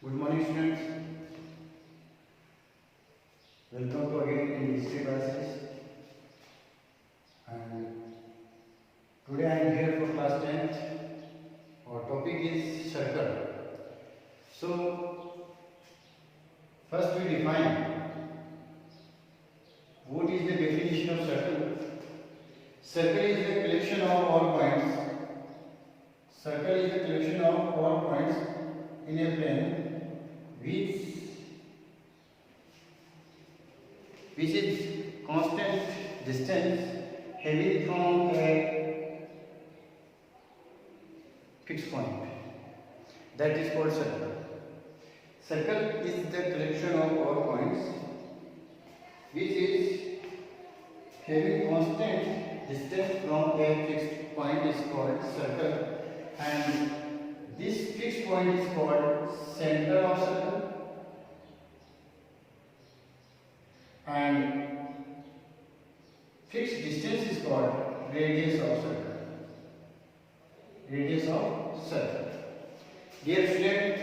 Good morning, students. Welcome to again in history classes. And today I am here for class 10th. Our topic is circle. So first we define what is the definition of circle. Circle is the collection of all points. Circle is the collection of all points in a plane which is constant distance having from a fixed point. That is called circle. Circle is the collection of all points which is having constant distance from a fixed point is called circle, and this fixed point is called center of circle, and fixed distance is called radius of circle. Radius of circle. Dear student,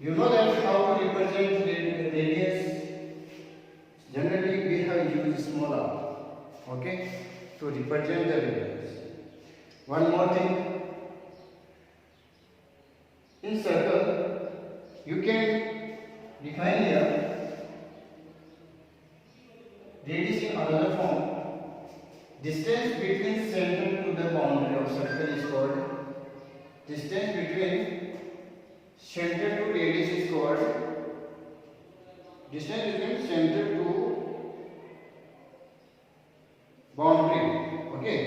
you know that how to represent radius. Generally we have used small r, okay, to represent the radius. One more thing. In circle, you can define here radius in another form. Distance between center to the boundary of circle is called distance between center to radius is called distance between center to boundary. Okay,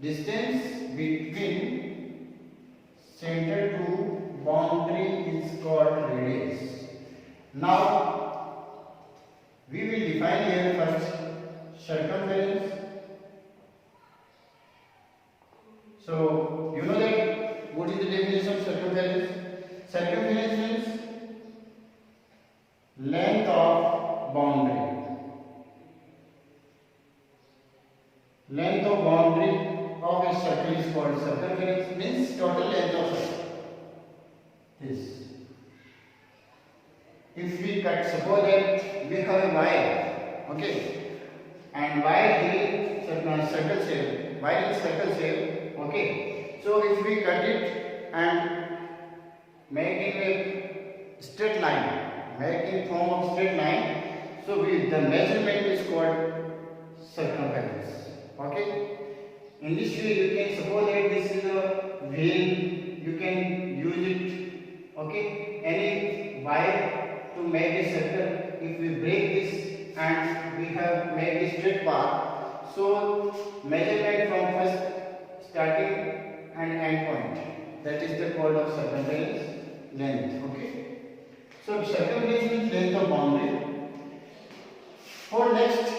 distance between center to boundary is called radius. Now we will define here first circumference. So you know that what is the definition of circumference? Circumference means length of boundary. Length of boundary of a circle is called circumference, means total length of circle. This. If we cut, suppose that we have a wire, okay, and wire is circle shape, wire is circle shape, okay. So if we cut it and make it a straight line, make in form of straight line, so the measurement is called circumference, okay. In this way, you can suppose that this is a wheel, you can use it, okay, any wire to make a circle. If we break this and we have made a straight path, so measurement from first starting and end point, that is the called of circumference length, okay. So circumference means length of boundary. For next,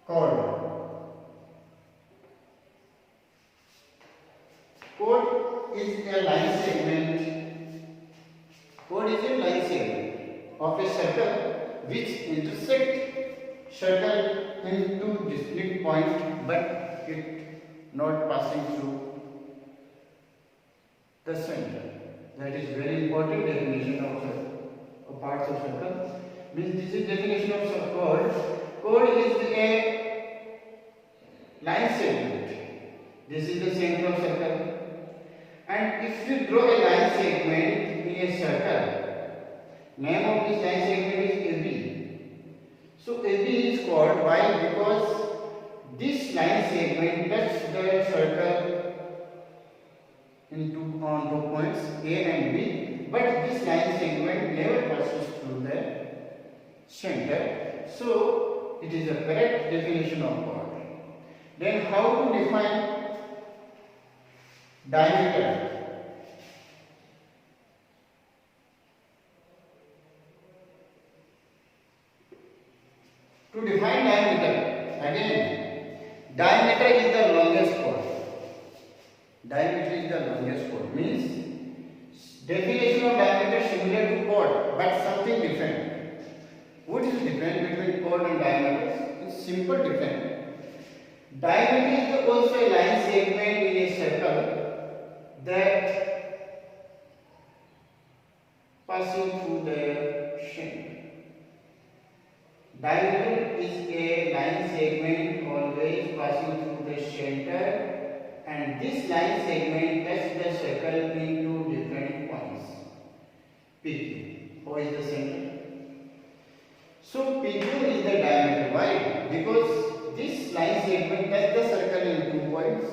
chord. Chord is a line segment. Chord is a line segment of a circle which intersect circle into distinct point, but it not passing through the center. That is very important definition of parts of circle. Means this is definition of chord. Chord is a line segment. This is the center of circle. And if you draw a line segment in a circle, name of this line segment is AB. So AB is called why? Because this line segment touches the circle on two points A and B, but this line segment never passes through the center. So it is a correct definition of chord. Then how to define diameter? To define diameter, again, diameter is the longest chord. Diameter is the longest chord. Means definition of diameter similar to chord, but something different. What is the difference between chord and diameter? It's simple difference. Diameter is also a line segment in a circle that passing through the center. Diameter is a line segment always passing through the center, and this line segment touches the circle into different points. PQ. How is the center? So PQ is the diameter. Why? Because this line segment touches the circle in 2 points.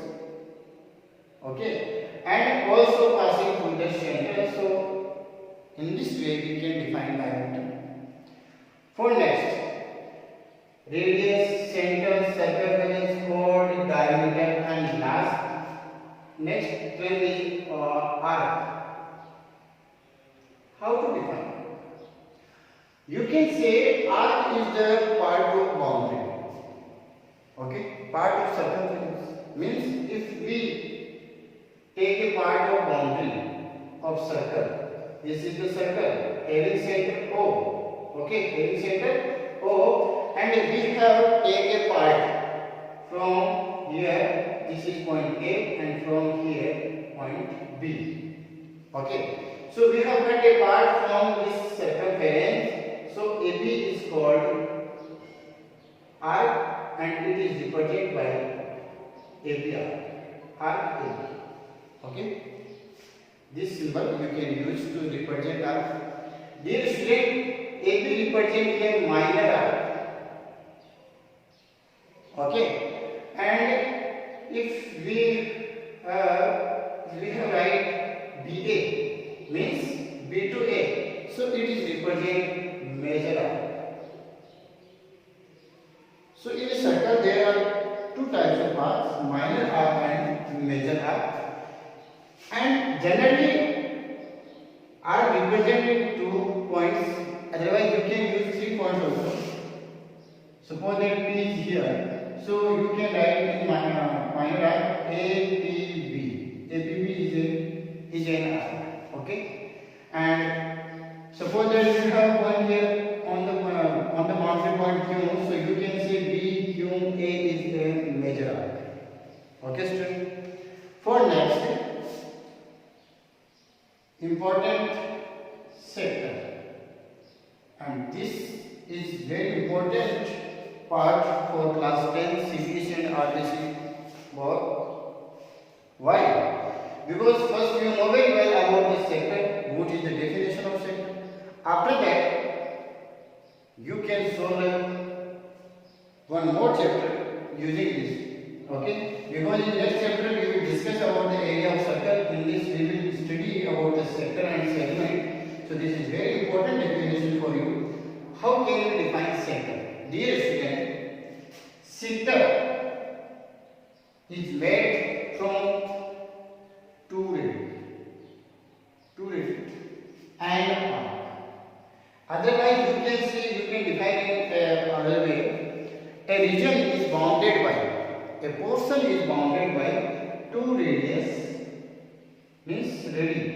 Okay, and also passing through the center. So in this way we can define diameter. For next, radius, center, circumference, chord, diameter, and last. Next 12 is arc. How to define? You can say arc is the part of boundary. Okay, part of circumference means if we take a part of boundary of circle. This is the circle having center O. Okay, having center O, and we have take a part from here. This is point A, and from here point B. Okay, so we have got a part from this circumference. So AB is called arc, and it is represented by ABR. Arc AB. Okay, this symbol you can use to represent arc. Dear student, AB represents a minor arc. Okay, and if we have write BA means B to A, so it is represent major arc. So in a circle there are 2 types of arcs, minor arc and major arc. And generally are represented 2 points, otherwise you can use 3 points also. Suppose that P is here, so you can write in minor arc APB. APB is an arc. Okay, and suppose that you have one here on the boundary point Q, so you can say BQA is a major arc. Okay, student. For next, important sector, and this is very important part for class 10 CPC and RTC work. Why? Because first you know very well about this sector, what is the definition of sector. After that you can solve one more chapter using this. Okay, because in next chapter we will discuss about the area of circle. In this we will study about the sector and segment. So this is very important definition for you. How can you define sector? Dear student, sector is made from two radius and arc. Otherwise you can say, you can define it another way. A region is bounded by, a portion is bounded by 2 radius, means radii,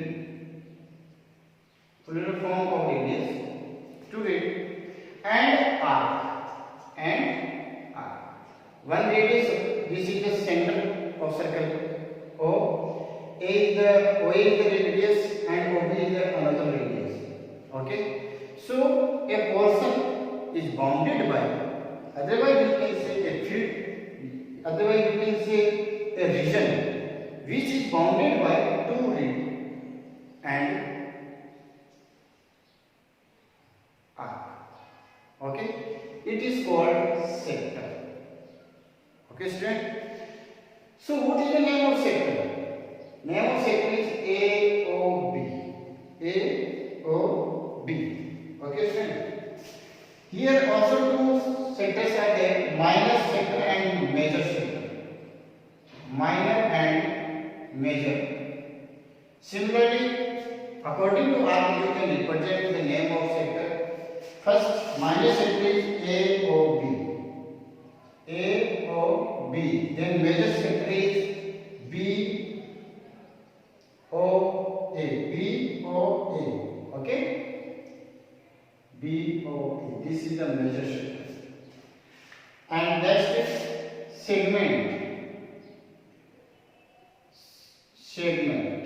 plural form of radius, 2 radii, and arc. One radius, this is the center of circle O. A is the radius and OB is the another radius. Okay, so a portion is bounded by, otherwise you can say a field, otherwise you can say a region which is bounded by 2 radii and arc. Okay, it is called sector. Okay, student. So what is the name of sector? Name of sector is AOB. AOB. Okay, student. Here also 2 sectors are there: minor sector and major sector. Minor and major. Similarly, according to arc, you can represent the name of sector. First, minor sector is AOB. AOB. Then major sector is BOA. BOA. Okay? BOA. This is the major sector. And next segment. Segment.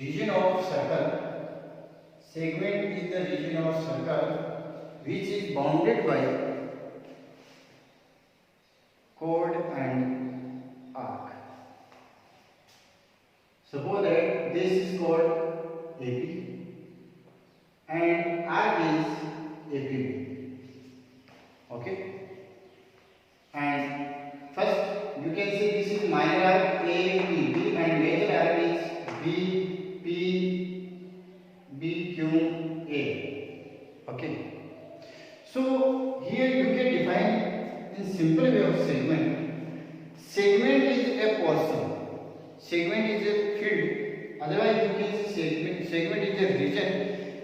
region of circle. Segment is the region of circle which is bounded by chord and arc. Suppose that this is called AP and arc is APB. Okay. And first you can see this is minor arc APB and major arc is BPBQA. Okay. So here you can define in simple way of segment. Segment is a portion. Segment is a field. Otherwise you can say segment is a region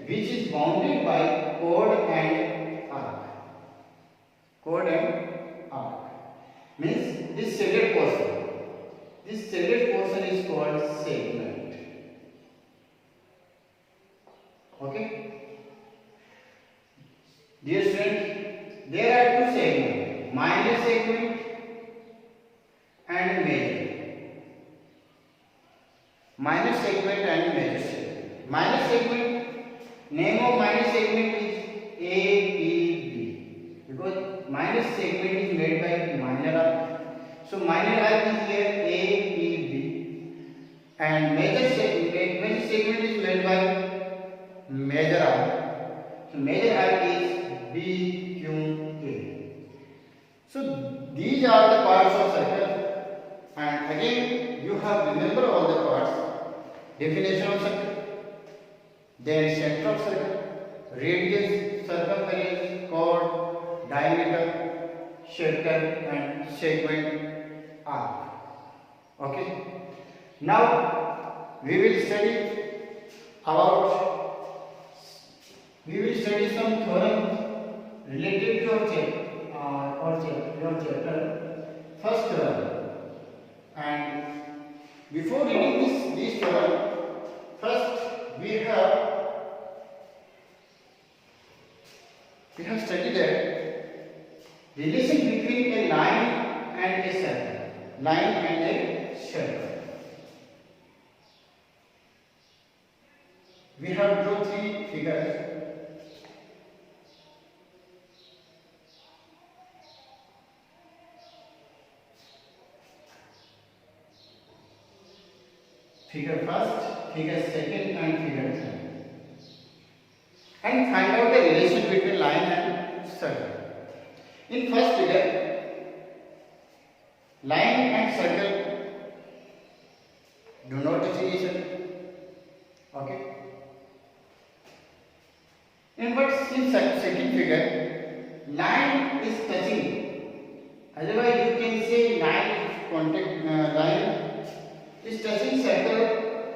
which is bounded by chord and arc. Chord and arc means this shaded portion. This shaded portion is called segment. Okay. Dear students, there are two segments, minor segment and major. Minor segment and major segment. Minor segment, name of minor segment is APB because minor segment is made by minor arc. So minor arc is here APB and major segment is made by major arc. So major arc is BQA. So these are the parts of circle, and again you have remember all the parts. Definition of circle, then center of circle, radius, circumference, chord, diameter, circle, and segment arc. Okay. Now we will study some theorems related to your chapter. First theorem, and before reading these theorem, first we have studied that relation between a line and a circle. Line and a circle. We have drawn three figures. Figure first, figure second, and figure third. And find out the relation between line and circle. In first figure, line and circle do not touch each other. Okay. But in second figure, line is touching. Otherwise, you can say line is touching circle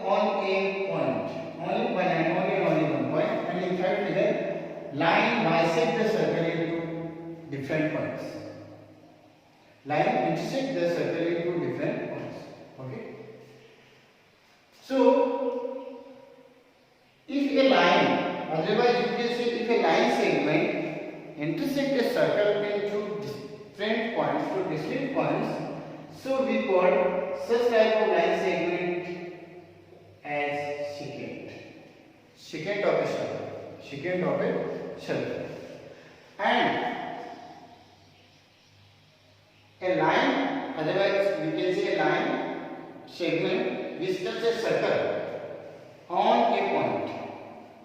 on a point. Only one point. And in third figure, line bisects the circle into different points. Line intersects the circle into different points. Okay. So, if a line, otherwise you can say if a line segment intersects a circle into different points, to distinct points, so we call such type of line segment as secant. Secant of a circle. Secant of a circle. And a line, otherwise we can say a line segment which touches a circle on a point.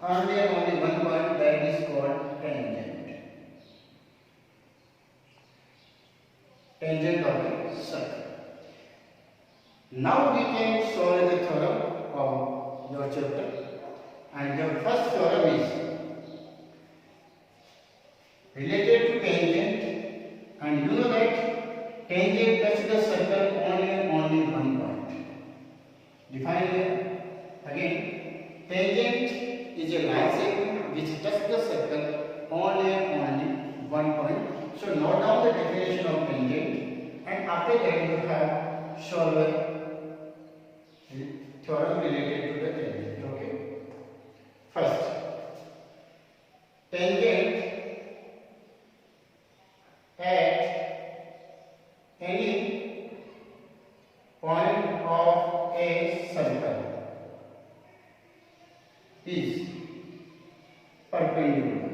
Only and only one point, that is called tangent. Tangent of a circle. Now we can solve the theorem of your chapter, and your first theorem is related to tangent, and you know that tangent touches the circle only one point. Define here. Again, tangent is a line segment which touches the circle only one point. So note down the definition of tangent, and after that you have solve a theorem related to the tangent. Okay. First, tangent at any point of a circle is perpendicular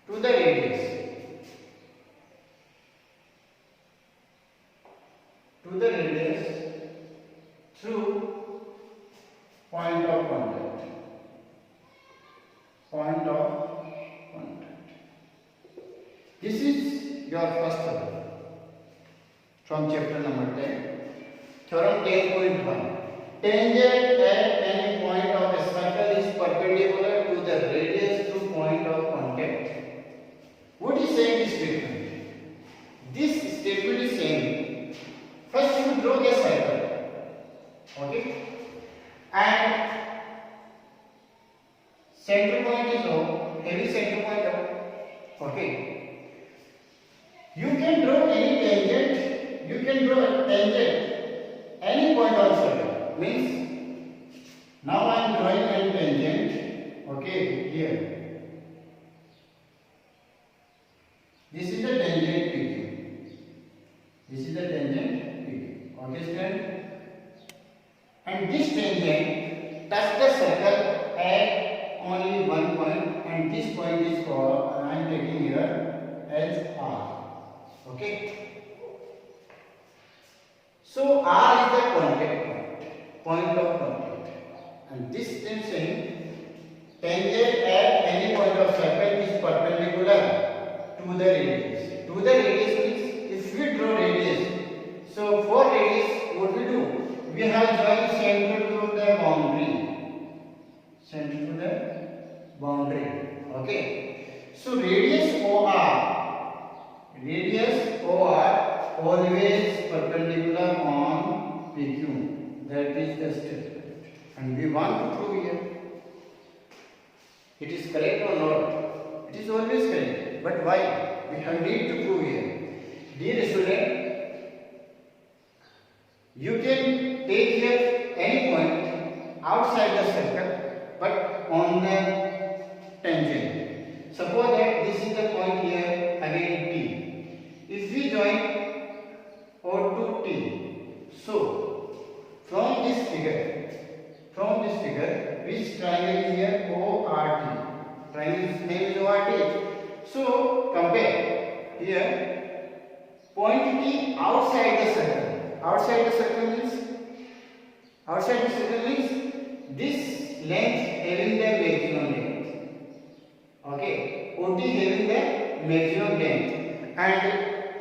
to the radius through point of contact. This is your first theorem from chapter number 10. Theorem 10.1. Tangent at any point of a circle is perpendicular to the radius through point of contact. What is saying this statement? This statement is saying, first you draw a circle, okay, and center point is O, heavy center point O, okay. You can draw any tangent, any point on circle. Means now I am drawing a tangent, okay, here. This is the tangent PQ. Okay, student? And this tangent touch the circle at only one point, and this point is called, I am taking here as R. Okay? So R is the contact point of contact, and this is saying tangent at any point of circle is perpendicular to the radius. To the radius means if we draw radius, so for radius what we do? We have joined center to the boundary. Okay. So radius OR always perpendicular on PQ. That is the statement, and we want to prove here. It is correct or not? It is always correct. But why? We have need to prove here. Dear student, you can take here any point outside the circle, but on the tangent. Suppose that this is the point here, again T. If we join O to T, so from this figure, which triangle is here? ORT. Triangle's name is ORT. So compare here point T outside the circle. Outside the circle means this length having the maximum length. Okay, OT having the maximum length, and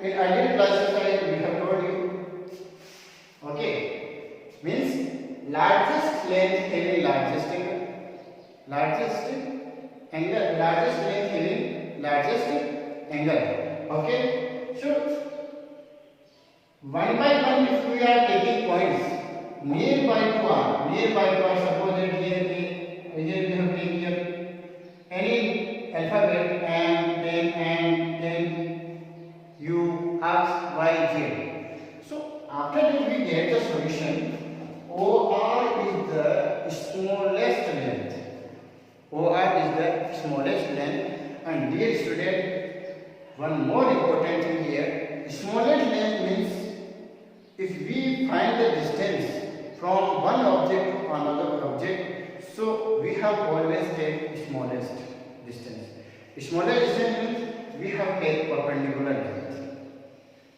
in earlier classes we have told you. Okay, means largest length having largest angle, largest length having largest angle. Okay, so one by one, if we are taking points nearby to R, suppose that here we have taken here any alphabet and then U, X, Y, Z. So after that we get the solution. OR is the smallest length. And dear student, one more important thing here. Smallest length means if we find the distance from one object to another object, so we have always take smallest distance. Smallest distance means we have take perpendicular length.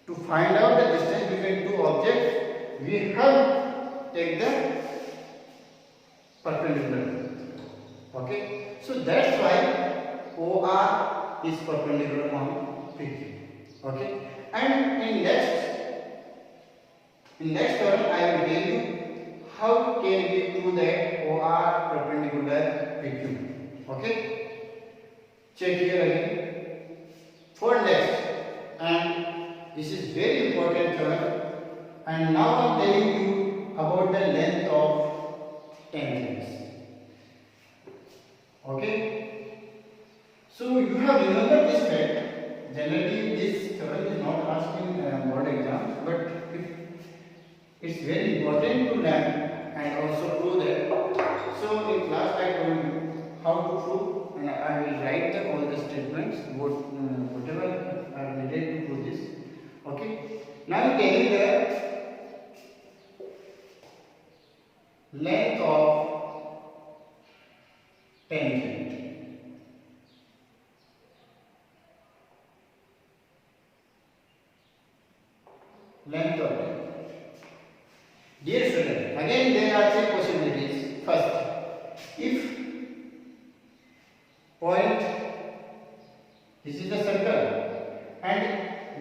To find out the distance between two objects, we have take the perpendicular length. Okay, so that's why OR is perpendicular on PQ. Okay, and in next term I will tell you how can we do that OR perpendicular PQ. Okay, check here again for next, and this is very important term, and now I am telling you about the length of tangents. Okay, so you have remembered this fact. Generally this theorem is not asked in board exams, but it's very important to learn and also prove that. So in class I told you how to prove, and I will write all the statements whatever are needed to prove this. Okay, now I am telling that length of tangent. Length of tangent. Dear student, again there are three possibilities. First, if point, this is the circle, and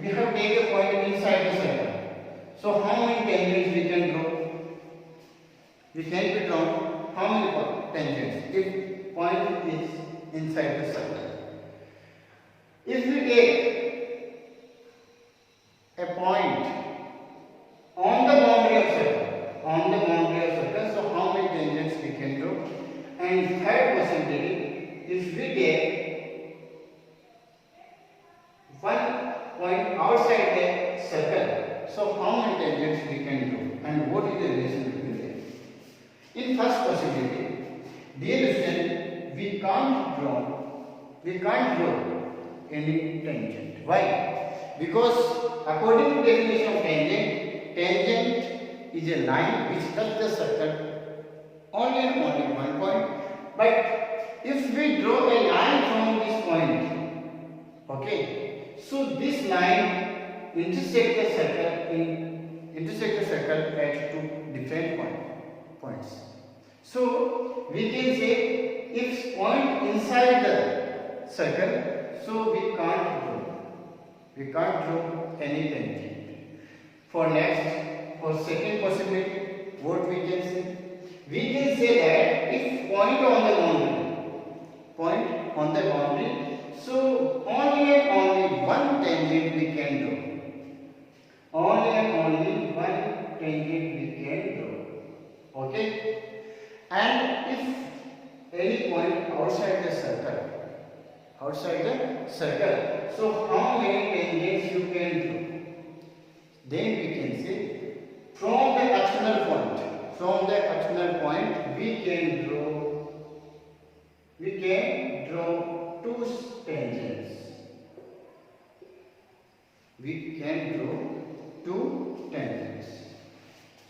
we have taken a point inside the circle. So how many tangents we can draw? We can be drawn how many tangents if point is inside the circle. If we take a point on the boundary of circle, so how many tangents we can draw? And third possibility, if we take one point outside the circle, so how many tangents we can draw, and what is the relation between them? In first possibility, dear student, we can't draw any tangent. Why? Because according to definition of tangent is a line which touches the circle only and only one point. But if we draw a line from this point, okay, so this line intersects the circle at two different points. So we can say if point inside the circle, so we can't draw any tangent. For second possibility, what we can say? We can say that if point on the boundary, so only and only one tangent we can draw. Only and only one tangent we can draw. Okay? And if any point outside the circle, so how many tangents you can draw? Then we can say from the axonal point we can draw two tangents.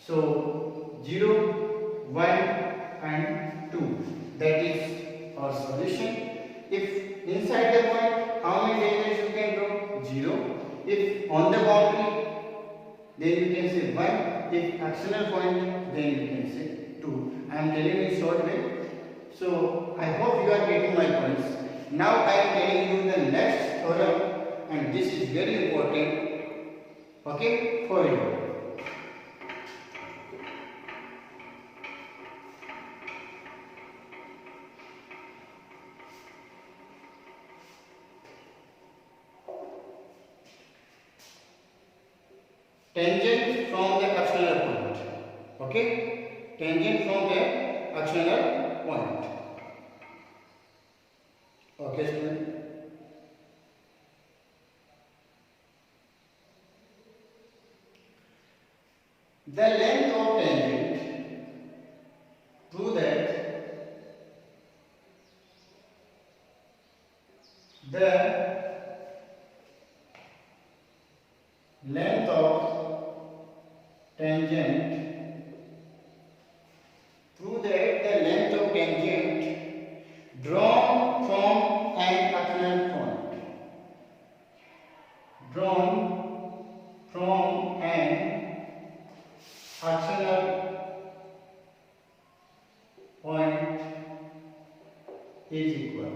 So 0, 1 and 2. That is our solution. If inside the point, how many tangents you can draw? 0. If on the boundary, then you can say 1. If axonal point, then you can say 2. I am telling you in short way. So I hope you are getting my points. Now I am telling you the next theorem, and this is very important. Okay, for you. Tangent from the axonal point. Okay? Tangent from the axonal point. Okay, student? The length of tangent, prove that the length of tangent, prove that the length of tangent drawn from an axonal point, is equal.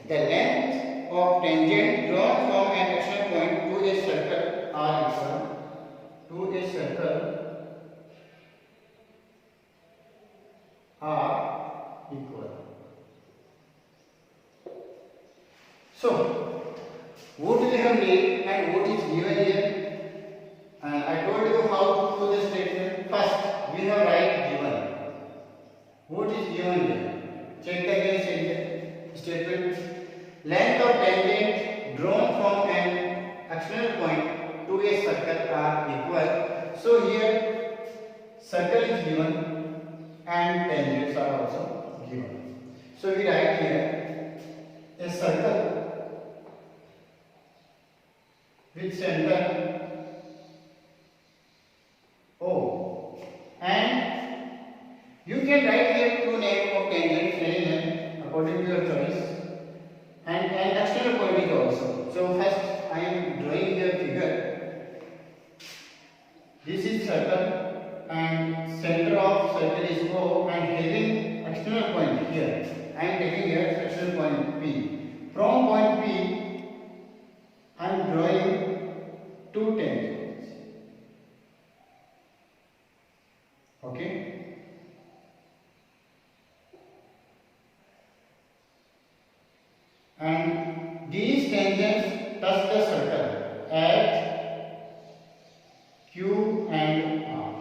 The length of tangent drawn from an axonal point to a circle are equal. So, what we have made and what is given here, and I told you how to do the statement. First, we have write given. What is given here? Check the again statement. Length of tangent drawn from an axonal point to a circle are equal. So here circle is given and tangents are also given. So we write here a circle with center You can write here two names of tangents, any name according to your choice, and an external point is also. So first I am drawing the figure. This is circle and center of circle is O and having external point here. I am taking here external point P. From point P I am drawing two tangents. Okay. And these tangents touch the circle at Q and R.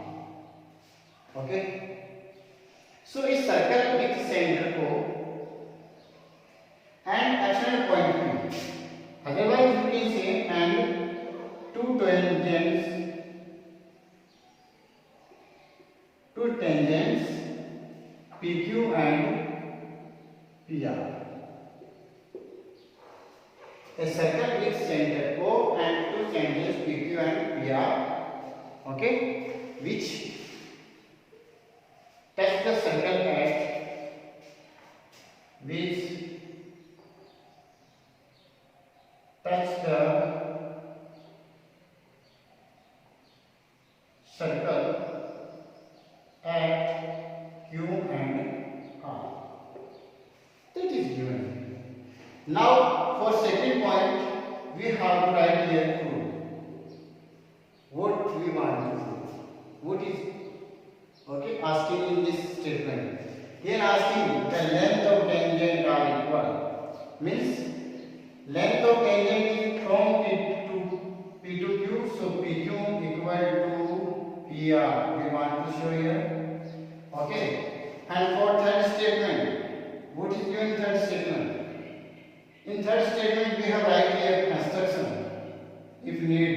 Okay. So a circle with center O and external point P. Otherwise you can say and two tangents PQ and PR. A circle with center O and two tangents PQ and PR, okay, which touch the circle at Q and R. That is given. Now for second point we have to write here proof. What we want to prove? What is asking in this statement? Here asking the length of tangent are equal. Means length of tangent is from P to Q. So PQ equal to PR. We want to show here. Okay. And for third statement, what is given in third statement? In third statement we have write here construction if need.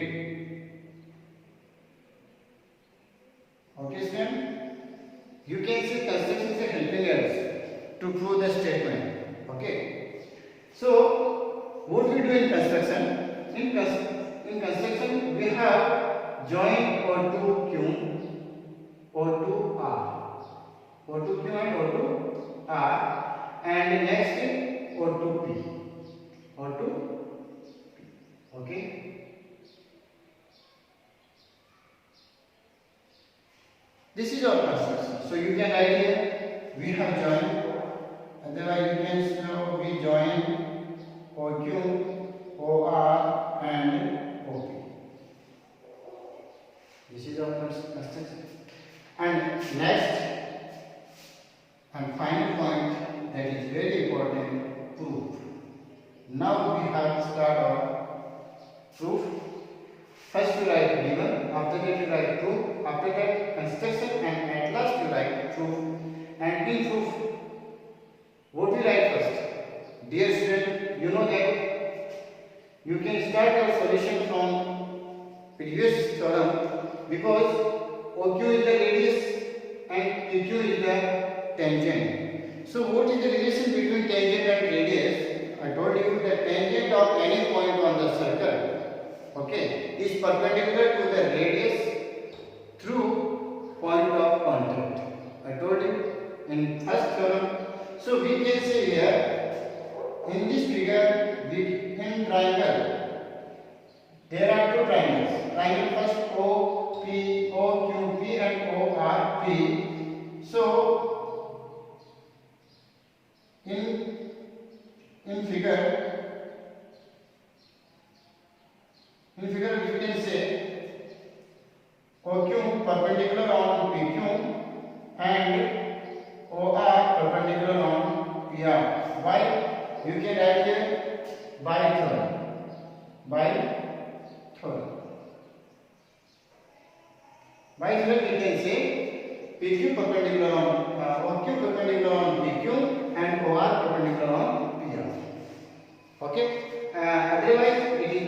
Okay, student? You can see construction is helping us to prove the statement. Okay. So what we do in construction? In construction we have join O2Q, O2R, O2Q and O2R, and next O2P, O2P. Okay. This is our construction. So you can write here we have joined. Otherwise you can show we join OQ, OR and OP. This is our construction. And next and final point that is very important, proof. Now we have to start our proof. First you write given, after that you write proof, after that construction, and at last you write proof. And in proof, what we write first? Dear student, you know that you can start your solution from previous theorem because OQ is the radius and PQ is the tangent. So what is the relation between tangent and radius? I told you that tangent of any point on the circle, okay, is perpendicular to the radius through point of contact. I told you in first theorem. So we can say here in this figure in triangle there are two triangles. Triangle first OQP and ORP. So in figure you can say OQ perpendicular on PQ and OR perpendicular on PR. Why? You can write here by theorem. By theorem we can say PQ perpendicular on OQ perpendicular on PQ and OR perpendicular on PR. Okay. Otherwise it is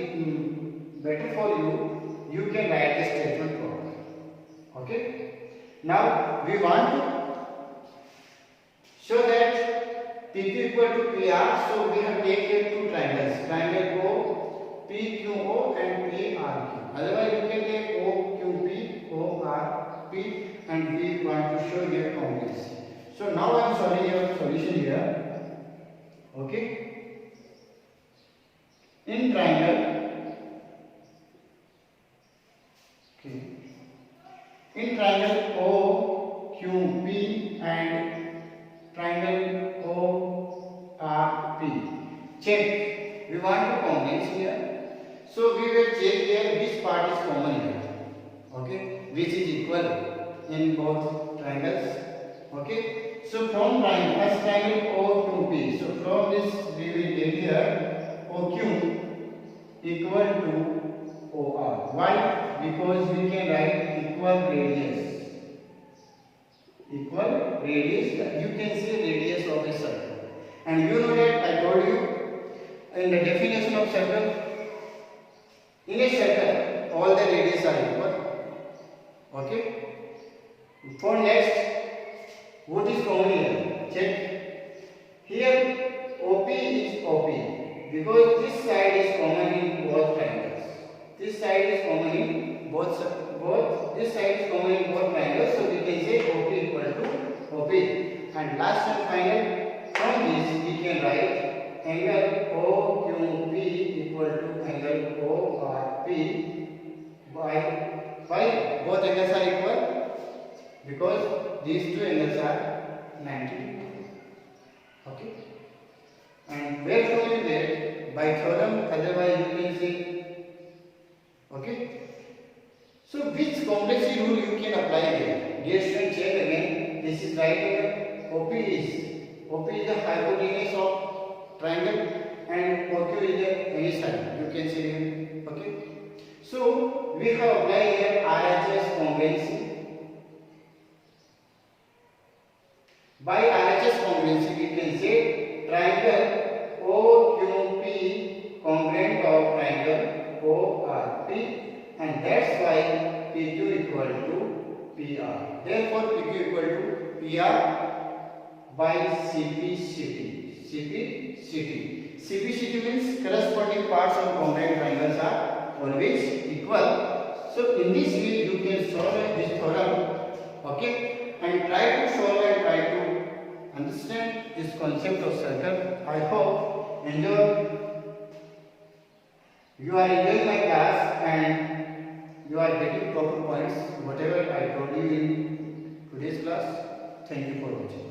better for you. You can write the statement properly. Okay. Now we want to show that PQ equal to PR. So we have taken two triangles. Triangle O, PQO and PRQ. Otherwise you can take OQP, ORP, and we want to show their combination. So now I am solving your solution here. Okay. In triangle, okay, in triangle OQP and triangle ORP, check. We want to combine here, so we will check here which part is common here. Okay, which is equal in both triangles. Okay, so from triangle, first triangle O2P, so from this we will get here OQ equal to OR. Why? Because we can write equal radius. Equal radius, you can see radius of a circle. And you know that I told you in the definition of circle, in a circle all the radius are equal. Okay. For next, what is common here? Check. Here OP is OP because this side is common in both triangles. This side is common in both. This side is common in both triangles. So we can say OP equal to OP. And last and final, from this we can write angle OQP equal to angle ORP by both angles are equal because these two angles are 90 degrees. Okay. And where from you get by theorem, otherwise you can see. Okay. So which complexity rule you can apply here? Dear student, check again. This is right angle. OP is the hypotenuse of triangle and OQ is the any side. You can see here. Okay. So we have applied here RHS congruency. By RHS congruency, we can say triangle OQP congruent of triangle ORP, and that's why PQ equal to PR. Therefore, PQ equal to PR by CPCT. CPCT means corresponding parts of congruent triangles are always equal. So in this way, you can solve this theorem. Okay, and try to solve and try to understand this concept of circle. I hope you are enjoying my class and you are getting proper points whatever I told you in today's class. Thank you for watching.